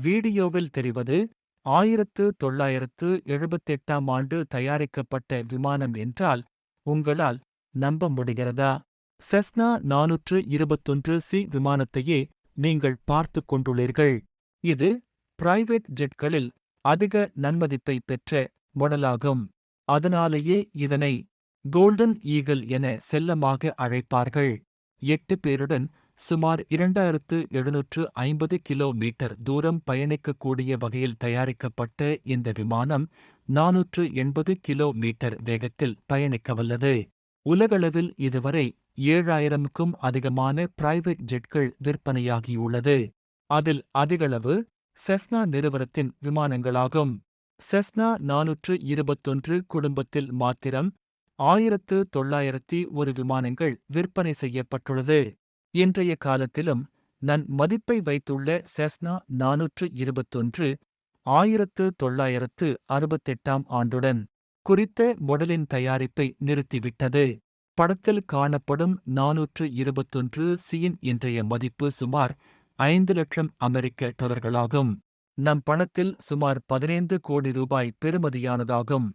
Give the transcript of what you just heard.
வீடியோவில் தெரிவது 1978ஆம் ஆண்டு தயாரிக்கப்பட்ட விமானம் என்றால் உங்களால் நம்ப முடிகிறதா? செஸ்னா 421 விமானத்தையே நீங்கள் பார்த்துக் கொண்டுள்ளீர்கள். இது பிரைவேட் ஜெட்களில் அதிக நன்மதிப்பை பெற்ற மாடலாகும். அதனாலேயே இதனை கோல்டன் ஈகிள் என செல்லமாக அழைப்பார்கள். 8 பேருடன் சுமார் 2750 கிலோமீட்டர் தூரம் பயணிக்கக்கூடிய வகையில் தயாரிக்கப்பட்ட இந்த விமானம் 480 கிலோமீட்டர் வேகத்தில் பயணிக்கவல்லது. உலகளவில் இதுவரை 7000க்கும் அதிகமான பிரைவேட் ஜெட்கள் விற்பனையாகியுள்ளது. அதில் அதிகளவு செஸ்னா நிறுவனத்தின் விமானங்களாகும். செஸ்னா 421 குடும்பத்தில் மாத்திரம் 1901 விமானங்கள் விற்பனை செய்யப்பட்டுள்ளது. இன்றைய காலத்திலும் மதிப்பை வைத்துள்ள செஸ்னா 421 1968ஆம் ஆண்டுடன் குறித்த மாடலின் தயாரிப்பை நிறுத்திவிட்டது. படத்தில் காணப்படும் 421 இன்றைய மதிப்பு சுமார் 5 லட்சம் அமெரிக்க டாலர்களாகும். நம் பணத்தில் சுமார் 15 கோடி ரூபாய் பெறுமதியானதாகும்.